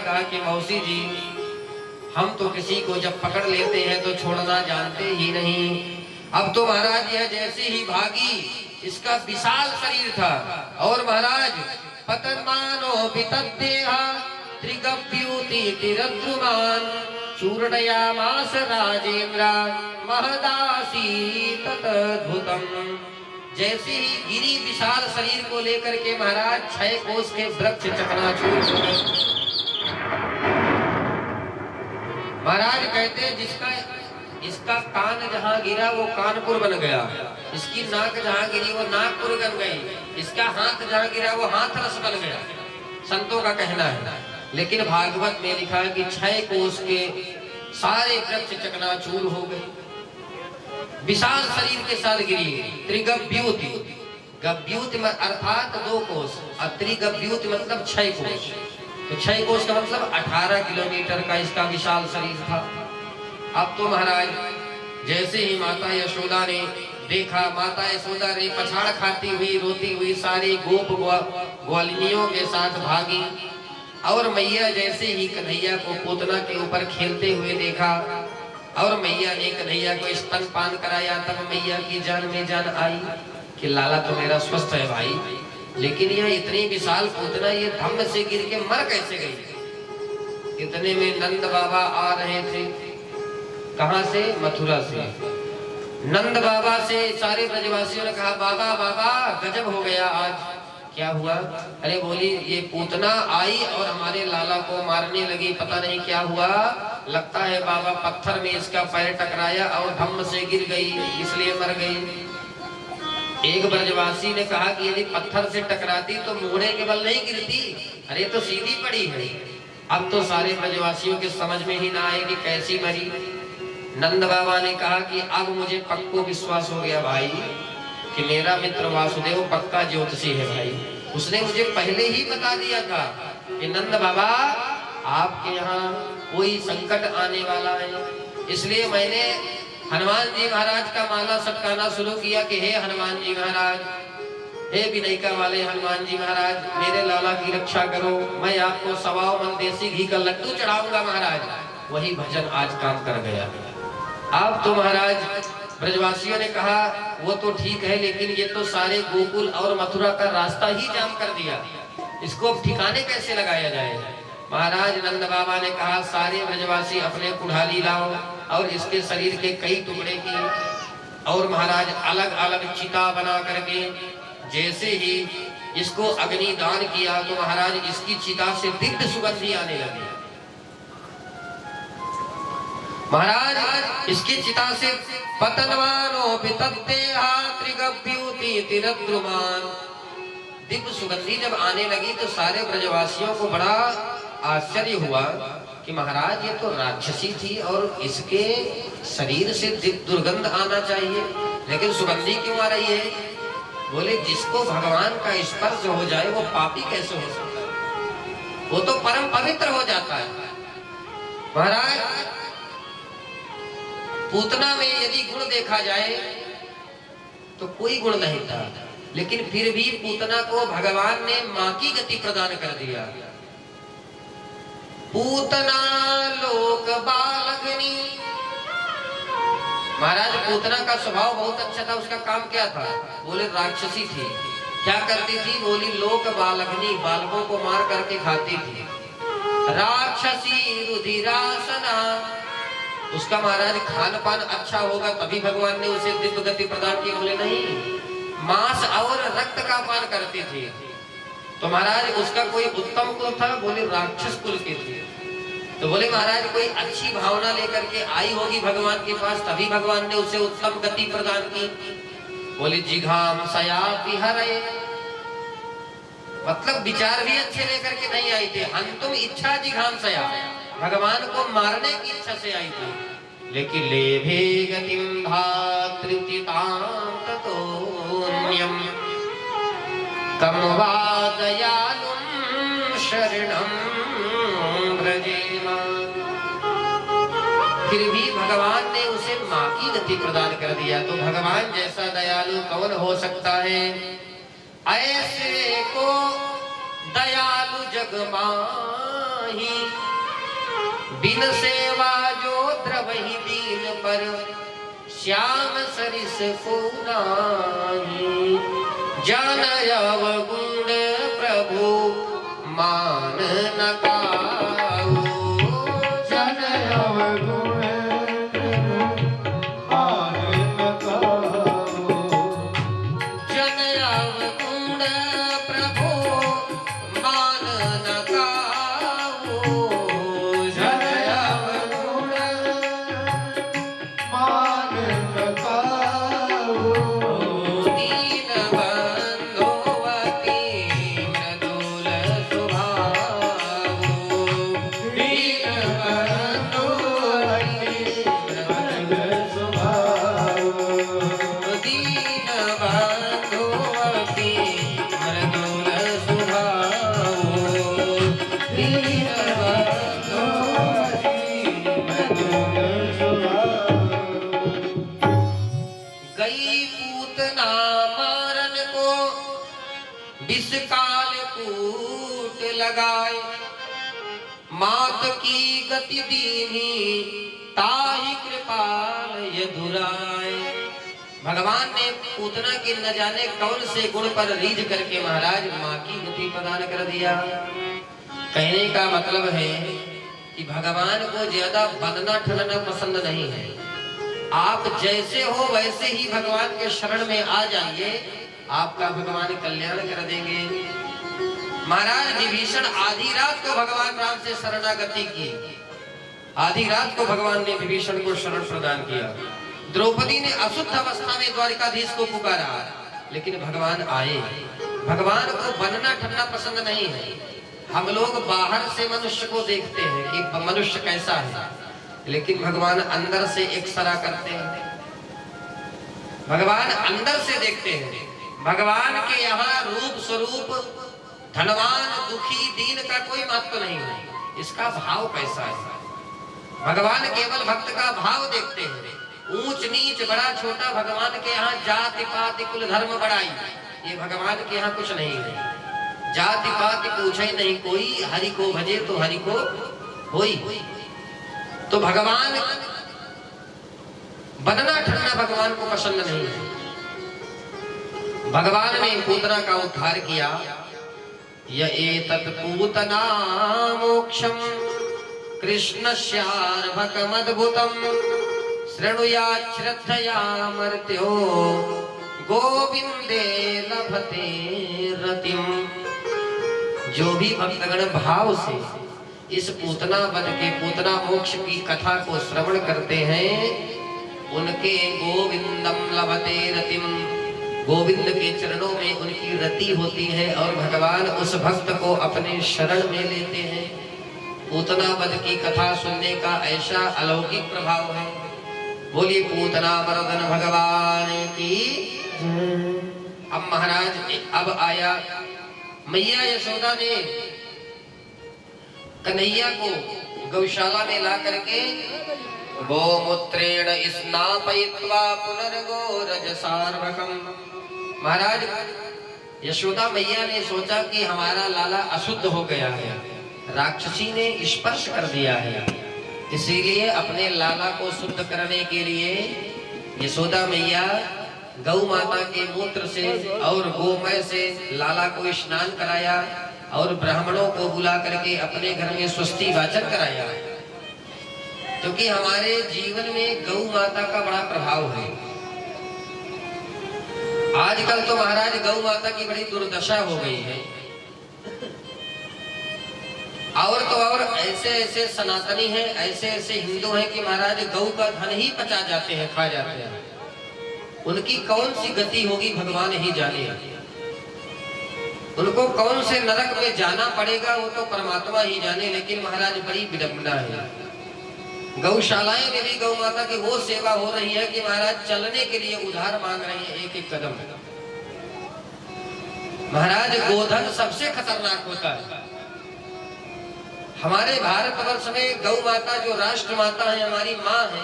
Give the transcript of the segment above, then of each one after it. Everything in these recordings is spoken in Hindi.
कहा कि मौसी जी, हम तो किसी को जब पकड़ लेते हैं तो छोड़ना जानते ही नहीं। अब तो महाराज यह जैसे ही भागी, इसका विशाल शरीर था और महाराज पतन्मानो वितद्देहा त्रिगप्युति तिरद्रुमान चूर्णयामास राजेंद्र महदासी ततद्भुतम। जैसे ही गिरी विशाल शरीर को लेकर के महाराज 6 कोस के वृक्ष चकनाचूर हो गए। महाराज कहते हैं इसका कान जहां गिरा वो कानपुर बन गया, इसकी नाक जहां गिरी वो नागपुर बन गई, इसका हाथ जहां गिरा वो हाथरस बन गया, संतों का कहना है। लेकिन भागवत में लिखा है कि 6 कोस के सारे वृक्ष चकनाचूर हो गए, विशाल शरीर के साथ गिरी। त्रिगव्यूति, गव्यूति अर्थात 2 कोस, और त्रिगव्यूति मतलब 6 कोस। तो 6 कोस का मतलब 18 किलोमीटर का इसका विशाल शरीर था। अब तो महाराज जैसे ही माता यशोदा ने देखा, माता यशोदा ने पछाड़ खाती हुई रोती हुई सारी गोप ग्वालिनियों के साथ भागी, और मैया जैसे ही कन्हैया को पूतना के ऊपर खेलते हुए देखा और मैया ने कन्हैया को स्तनपान कराया, तब मैया की जान में जान आई कि लाला तो मेरा स्वस्थ है भाई, लेकिन यह इतनी विशाल पूतना ये धम्म से गिर के मर कैसे गई। इतने में नंद बाबा आ रहे थे। कहां से? मथुरा से। नंद बाबा से सारे ब्रजवासियों ने कहा, बाबा बाबा गजब हो गया आज। क्या हुआ? अरे बोली, ये पूतना आई और हमारे लाला को मारने लगी, पता नहीं क्या हुआ, लगता है बाबा पत्थर में इसका पैर टकराया और धम्म से गिर गई, इसलिए मर गई। एक ब्रजवासी ने कहा कि यदि पत्थर से टकराती तो मुड़े के बल नहीं गिरती, अरे तो सीधी पड़ी है। अब तो सारे ब्रजवासियों के समझ में ही ना आए कि कैसी मरी। नंद बाबा ने कहा कि अब मुझे पक्को विश्वास हो गया भाई कि मेरा मित्र वासुदेव पक्का ज्योतिषी है भाई। उसने मुझे पहले ही बता दिया था कि नंद बाबा आपके यहाँ कोई संकट आने वाला है, इसलिए मैंने हनुमान जी महाराज का माला सटकाना शुरू किया कि हे हनुमान जी महाराज, हे विनयिका वाले हनुमान जी महाराज, मेरे लाला की रक्षा करो, मैं आपको 1.25 मन देसी घी का लड्डू चढ़ाऊंगा महाराज। वही भजन आज काम कर गया। अब तो महाराज ब्रजवासियों ने कहा वो तो ठीक है, लेकिन ये तो सारे गोकुल और मथुरा का रास्ता ही जाम कर दिया, इसको अब ठिकाने कैसे लगाया जाए। महाराज नंद बाबा ने कहा, सारे ब्रजवासी अपने कुल्हाड़ी लाओ और इसके शरीर के कई टुकड़े की, और महाराज अलग अलग चिता बना करके जैसे ही इसको अग्नि दान किया तो महाराज इसकी चिता से दिव्य सुगंधी आने लगी। महाराज इसकी चिता से पतनवानो वितद्देहा त्रिगव्यूति तिरद्रुमान, दिव्य सुगंधी जब आने लगी तो सारे ब्रजवासियों को बड़ा आश्चर्य हुआ कि महाराज ये तो राक्षसी थी और इसके शरीर से दिव्य दुर्गंध आना चाहिए, लेकिन सुगंधी क्यों आ रही है। बोले, जिसको भगवान का स्पर्श हो जाए वो पापी कैसे हो सकता है, वो तो परम पवित्र हो जाता है। महाराज पूतना में यदि गुण देखा जाए तो कोई गुण नहीं था, लेकिन फिर भी पूतना को भगवान ने मां की गति प्रदान कर दिया। पूतना लोक बालग्नि, महाराज पूतना का स्वभाव बहुत अच्छा था। उसका काम क्या था? बोले राक्षसी थी। क्या करती थी? बोली लोक बालग्नि, बालकों को मार करके खाती थी। राक्षसी रुधिरासना, उसका महाराज खान पान अच्छा होगा तभी भगवान ने उसे दिव्य गति प्रदान की। बोले नहीं, मांस और रक्त का पान करती थी। तो महाराज उसका कोई उत्तम कुल था? बोले राक्षस कुल की थी। तो बोले महाराज कोई अच्छी भावना लेकर के आई होगी भगवान के पास, तभी भगवान ने उसे उत्तम गति प्रदान की। बोले जिघाम सया विहरे, मतलब विचार भी अच्छे लेकर के नहीं आई थी। अंतुम इच्छा जिघाम सया, भगवान को मारने की इच्छा से आई थी। लेकिन लेभे गतिम धात्रितां ततोन्यम कम वा दयालुं शरणं व्रजेमा। फिर भी भगवान ने उसे मां की गति प्रदान कर दिया। तो भगवान जैसा दयालु कौन हो सकता है? ऐसे को दयालु जग मां नाही, बिन सेवा जो द्रवहि दीन पर, श्याम सरिस को नाही। जन अवगुण प्रभु मान न काऊ, जन अवगुण मान न काऊ, जन अवगुण प्रभु मान न काऊ, जन अवगुण मान न काऊ। दीन बंधुवती मृदुल स्वभावो, दीन बंधुवती मृदुल स्वभावो, दीन बंधुवती मृदुल स्वभावो, दीन बंधुवती मृदुल स्वभावो। गई पूतना मारन को विष काल कूट लगाए, मात की गति दीनी ताहि कृपाल यदुराय। भगवान ने पूतना की न जाने कौन से गुण पर रीझ करके महाराज माँ की गति प्रदान कर दिया। कहने का मतलब है कि भगवान को ज्यादा बंधना ठगना पसंद नहीं है। आप जैसे हो वैसे ही भगवान के शरण में आ जाइए, आपका भगवान कल्याण कर देंगे। महाराज विभीषण आधी रात को भगवान राम से शरणागति की, आधी रात को भगवान ने विभीषण को शरण प्रदान किया। द्रौपदी ने अशुद्ध अवस्था में द्वारिकाधीश को पुकारा, लेकिन भगवान आए। भगवान को बनना ठनना पसंद नहीं है। हम लोग बाहर से मनुष्य को देखते हैं कि मनुष्य कैसा है, लेकिन भगवान अंदर से एक्सरा करते हैं। भगवान अंदर से देखते हैं। भगवान के यहाँ रूप स्वरूप धनवान दुखी दीन का कोई महत्व नहीं है, इसका भाव कैसा है। भगवान केवल भक्त का भाव देखते हैं। ऊंच नीच बड़ा छोटा भगवान के यहाँ जाति पाति कुल धर्म बड़ाई, ये भगवान के यहाँ कुछ नहीं है। जाति पाति पूछे नहीं कोई, हरि को भजे तो हरि को होई। तो भगवान बनना ठगना भगवान को पसंद नहीं है। भगवान ने पूतना का उद्धार किया। य एतत् पूतना मोक्षम कृष्णस्यार्भकमद्भुतम् शृणुयात् श्रद्धया मर्त्यो गोविंदे लभते रतिम। जो भी भक्तगण भाव से इस पूतना वध के पूतना मोक्ष की कथा को श्रवण करते हैं, उनके गोविंदम लभते रतिम, गोविंद के चरणों में उनकी रति होती है और भगवान उस भक्त को अपने शरण में लेते हैं। पूतना वध की कथा सुनने का ऐसा अलौकिक प्रभाव है। बोलिए पूतना मर्दन भगवान की। अब महाराज अब आया मैया यशोदा ने कन्हैया को गौशाला में ला करके गोमूत्रेण स्नापयित्वा पुनर्गोरजसार्वकम्। महाराज यशोदा मैया ने सोचा कि हमारा लाला अशुद्ध हो गया है, राक्षसी ने स्पर्श कर दिया है, इसीलिए अपने लाला को शुद्ध करने के लिए यशोदा मैया गौ माता के मूत्र से और गोमय से लाला को स्नान कराया और ब्राह्मणों को बुला करके अपने घर में स्वस्ति वाचन कराया। क्योंकि हमारे जीवन में गौ माता का बड़ा प्रभाव है। आजकल तो महाराज गौ माता की बड़ी दुर्दशा हो गई है। और तो और ऐसे ऐसे सनातनी हैं, ऐसे ऐसे हिंदू हैं कि महाराज गौ का धन ही पचा जाते हैं, खा जाते हैं। उनकी कौन सी गति होगी भगवान ही जाने। उनको कौन से नरक में जाना पड़ेगा वो तो परमात्मा ही जाने। लेकिन महाराज बड़ी विडंबना है। गौशालाएं में भी गौ माता की वो सेवा हो रही है कि महाराज चलने के लिए उधार मांग रही है एक एक कदम। महाराज गोधन सबसे खतरनाक होता है। हमारे भारतवर्ष में गौ माता जो राष्ट्र माता है, हमारी माँ है,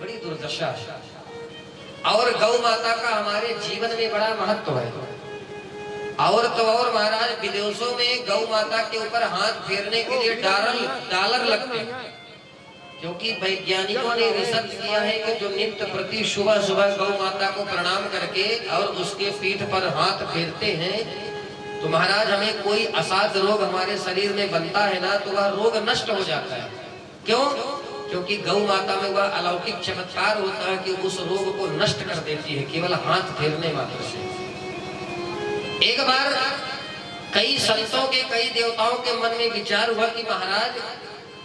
बड़ी दुर्दशा है। और गौ माता का हमारे जीवन में बड़ा महत्व है। और तो और महाराज विदेशों में गौ माता के ऊपर हाथ फेरने के लिए डॉलर लगते हैं, क्योंकि वैज्ञानिकों ने रिसर्च किया है कि जो नित्य प्रति सुबह सुबह गौ माता को प्रणाम करके और उसके पीठ पर हाथ फेरते हैं तो महाराज हमें कोई असाध्य रोग हमारे शरीर में बनता है ना तो वह रोग नष्ट हो जाता है। क्यों? क्योंकि गौ माता में वह अलौकिक चमत्कार होता है कि उस रोग को नष्ट कर देती है केवल हाथ फेरने मात्र से। एक बार कई संतों के कई देवताओं के मन में विचार हुआ कि महाराज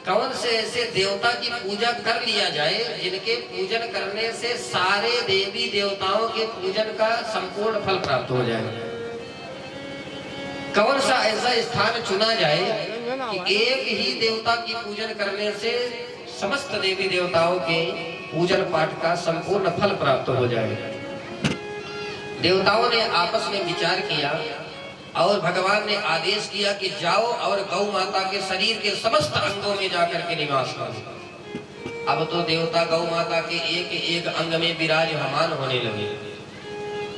कौन से ऐसे देवता की पूजा कर लिया जाए जिनके पूजन करने से सारे देवी देवताओं के पूजन का संपूर्ण फल प्राप्त हो जाए। कौन सा ऐसा स्थान चुना जाए कि एक ही देवता की पूजन करने से समस्त देवी देवताओं के पूजन पाठ का संपूर्ण फल प्राप्त हो जाए। देवताओं ने आपस में विचार किया और भगवान ने आदेश किया कि जाओ और गौ माता के शरीर के समस्त अंगों में जाकर के निवास करो। अब तो देवता गौ माता के एक एक अंग में विराजमान होने लगे,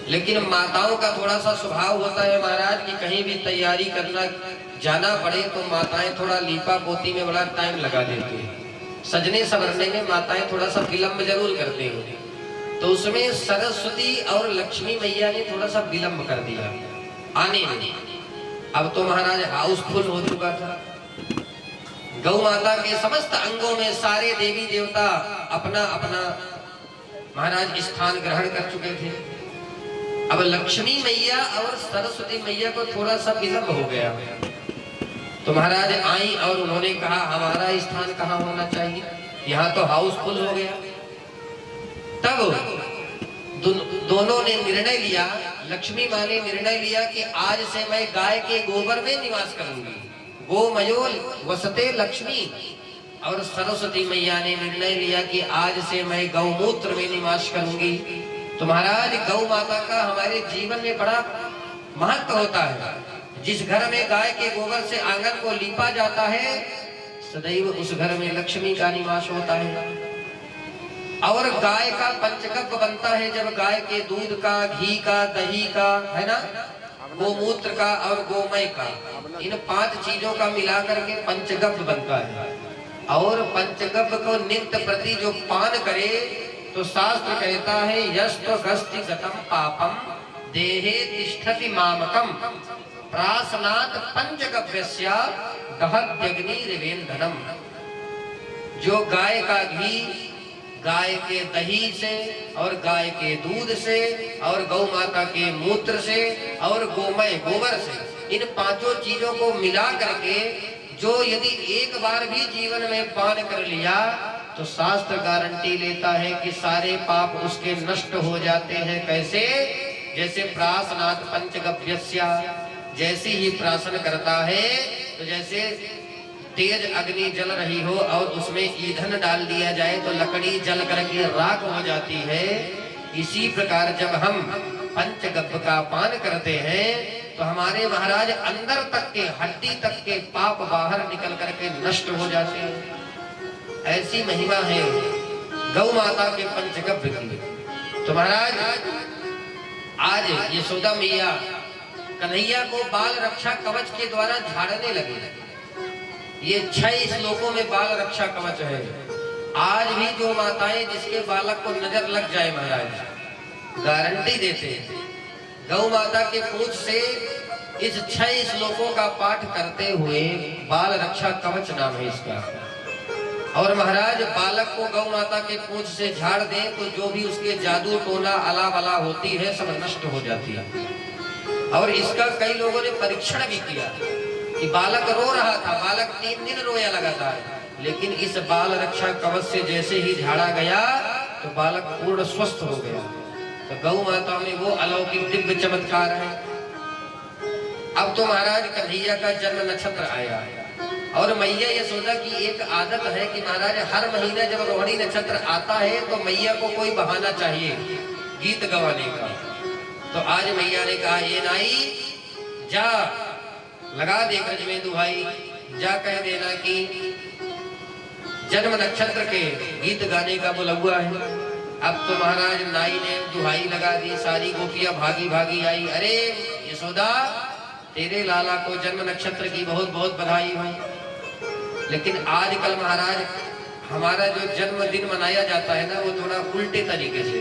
लेकिन माताओं का थोड़ा सा स्वभाव होता है महाराज कि कहीं भी तैयारी करना जाना पड़े तो माताएं थोड़ा लीपा पोती में बड़ा टाइम लगा देती है, सजने संवरने में माताएं थोड़ा सा विलंब जरूर करती हैं। तो उसमें सरस्वती और लक्ष्मी मैया ने थोड़ा सा विलंब कर दिया आने में। अब तो महाराज हाउसफुल हो चुका था, गौ माता के समस्त अंगों में सारे देवी देवता अपना अपना महाराज स्थान ग्रहण कर चुके थे। अब लक्ष्मी मैया और सरस्वती मैया को थोड़ा सा विलंब हो गया तो महाराज आई और उन्होंने कहा हमारा स्थान कहाँ होना चाहिए, यहाँ तो हाउसफुल हो गया। तब दोनों ने निर्णय लिया, लक्ष्मी माँ ने निर्णय लिया कि आज से मैं गाय के गोबर में निवास करूंगी, गोमयो वसते लक्ष्मी। और सरस्वती मैया ने निर्णय लिया कि आज से मैं गौमूत्र में निवास करूंगी। तो महाराज गौ माता का हमारे जीवन में बड़ा महत्व होता है। जिस घर में गाय के गोबर से आंगन को लीपा जाता है सदैव उस घर में लक्ष्मी का निवास होता है। और गाय का पंचगव्य बनता है जब गाय के दूध का, घी का, दही का, है ना, गोमूत्र का और गोमय का, इन 5 चीजों का मिलाकर के पंचगव्य बनता है। और पंचगव्य को नित्य प्रति जो पान करे तो शास्त्र कहता है यस्तो गस्ति गतम पापम देहे तिष्ठति मामकम प्रासनात् पंचगव्यस्य दहत्यग्निर्वेन्दनम। जो गाय का घी, गाय के दही से और गाय के दूध से और गौ माता के मूत्र से और गोमय गोबर से, इन 5 चीजों को मिला करके जो यदि एक बार भी जीवन में पान कर लिया तो शास्त्र गारंटी लेता है कि सारे पाप उसके नष्ट हो जाते हैं। कैसे? जैसे प्रासनात् पंचगव्यस्य, जैसे ही प्राशन करता है तो जैसे तेज अग्नि जल रही हो और उसमें ईंधन डाल दिया जाए तो लकड़ी जल करके राख हो जाती है। इसी प्रकार जब हम पंचगव्य का पान करते हैं तो हमारे महाराज अंदर तक के, हड्डी तक के पाप बाहर निकल करके नष्ट हो जाते हैं। ऐसी महिमा है गौ माता के पंचगव्य की। तो महाराज आज यशोदा मैया कन्हैया को बाल रक्षा कवच के द्वारा झाड़ने लगे। ये 6 श्लोकों में बाल रक्षा कवच है। आज भी जो माताएं जिसके बालक को नजर लग जाए महाराज गारंटी देते हैं गौ माता के पूछ से इस 6 श्लोकों का पाठ करते हुए बाल रक्षा कवच नाम है इसका। और महाराज बालक को गौ माता के पूछ से झाड़ दें तो जो भी उसके जादू टोना अला बला होती है सब नष्ट हो जाती है। और इसका कई लोगों ने परीक्षण भी किया कि बालक रो रहा था, बालक 3 दिन रोया लगातार, लेकिन इस बाल रक्षा कवच से जैसे ही झाड़ा गया तो बालक पूर्ण स्वस्थ हो गया। तो गौ माता में वो अलौकिक दिव्य चमत्कार है। अब तो महाराज कन्हैया का जन्म नक्षत्र आया और मैया यशोदा की एक आदत है कि महाराज हर महीने जब रोहिणी नक्षत्र आता है तो मैया को कोई बहाना चाहिए गीत गवाने का। तो आज मैया ने कहा ये नाई जा लगा दे ब्रज में दुहाई, जा कह देना कि जन्म नक्षत्र के गीत गाने का बुलवा है। अब तो महाराज नाई ने दुहाई लगा दी, सारी गोपियां भागी भागी आई, अरे यशोदा तेरे लाला को जन्म नक्षत्र की बहुत बहुत बधाई हो। लेकिन आजकल महाराज हमारा जो जन्मदिन मनाया जाता है ना, वो थोड़ा उल्टे तरीके से।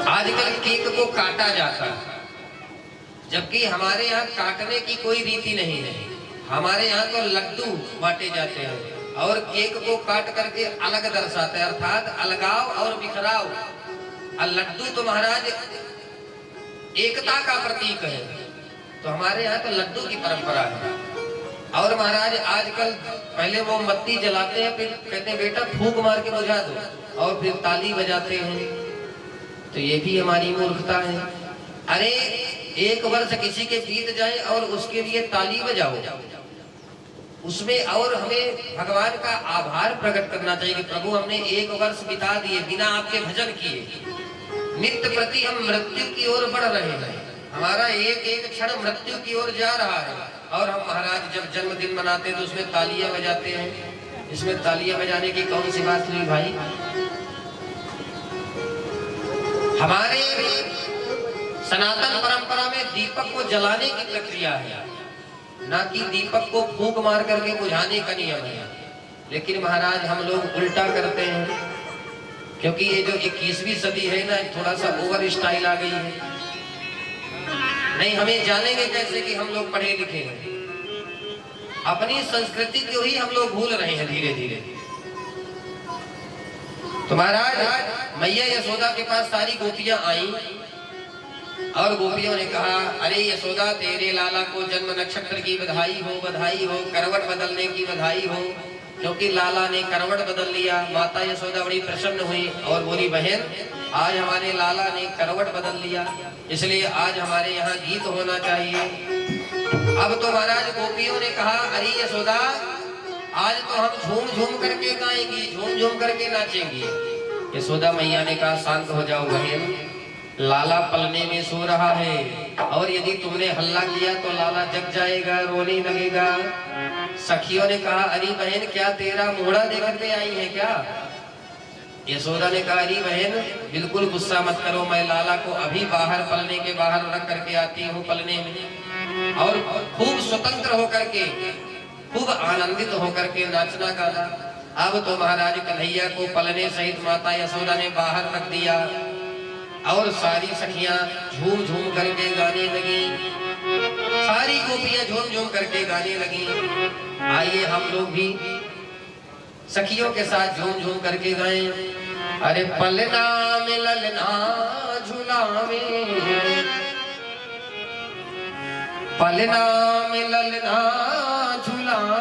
आजकल केक को काटा जाता है, जबकि हमारे यहाँ काटने की कोई रीति नहीं है। हमारे यहाँ तो लड्डू बांटे जाते हैं और केक को काट करके अलग दर्शाते हैं, अर्थात अलगाव और बिखराव। और लड्डू तो महाराज एकता का प्रतीक है, तो हमारे यहाँ तो लड्डू की परंपरा है। और महाराज आजकल पहले मोमबत्ती जलाते हैं, फिर कहते हैं बेटा फूंक मार के बुझा दो, और फिर ताली बजाते हैं। तो ये भी हमारी मूर्खता है। अरे एक वर्ष किसी के बीत जाए और उसके लिए ताली बजाओ, उसमें और हमें भगवान का आभार प्रकट करना चाहिए कि प्रभु हमने एक वर्ष बिता दिए बिना आपके भजन किए। नित्य प्रति हम मृत्यु की ओर बढ़ रहे हैं, हमारा एक एक क्षण मृत्यु की ओर जा रहा है। और हम महाराज जब जन्मदिन मनाते हैं तो उसमें तालियां बजाते हैं। इसमें तालियां बजाने की कौन सी बात हुई भाई? हमारे सनातन परंपरा में दीपक को जलाने की प्रक्रिया है, ना कि दीपक को फूंक मार करके बुझाने का नियम है। लेकिन महाराज हम लोग उल्टा करते हैं, क्योंकि ये जो 21वीं सदी है ना, थोड़ा सा ओवर स्टाइल आ गई है। नहीं, हमें जानेंगे कैसे कि हम लोग पढ़े लिखे हैं? अपनी संस्कृति को ही हम लोग भूल रहे हैं धीरे धीरे। तो महाराज मैया यशोदा के पास सारी गोपियां आई और गोपियों ने कहा, अरे यशोदा तेरे लाला को जन्म नक्षत्र की बधाई हो, बधाई हो, करवट बदलने की बधाई हो। क्योंकि लाला ने करवट बदल लिया। माता यशोदा बड़ी प्रसन्न हुई और बोली, बहन आज हमारे लाला ने करवट बदल लिया, इसलिए आज हमारे यहाँ गीत होना चाहिए। अब तो महाराज गोपियों ने कहा, अरे यशोदा आज तो हम झूम झूम करके गाएंगी, झूम झूम करके नाचेंगी। यशोदा मैया ने कहा, शांत हो जाओ बहन, लाला पलने में सो रहा है, और यदि तुमने हल्ला किया तो लाला जग जाएगा, रोने लगेगा। सखियों ने कहा, अरे बहन क्या तेरा मोड़ा देकर के आई है क्या? यशोदा ने कहा, अरे बहन बिल्कुल गुस्सा मत करो, मैं लाला को अभी बाहर पलने के बाहर रख करके आती हूँ पलने में, और खूब स्वतंत्र होकर के, खूब आनंदित होकर के नाचना गाना। अब तो महाराज कन्हैया को पलने सहित माता यशोदा ने बाहर रख दिया और सारी सखियां झूम झूम करके गाने लगी, सारी गोपियां झूम झूम करके गाने लगी। आइए हम लोग भी सखियों के साथ झूम झूम करके गाएं। अरे पलना में ललना झुलावे, पलना में ललना झुलावे।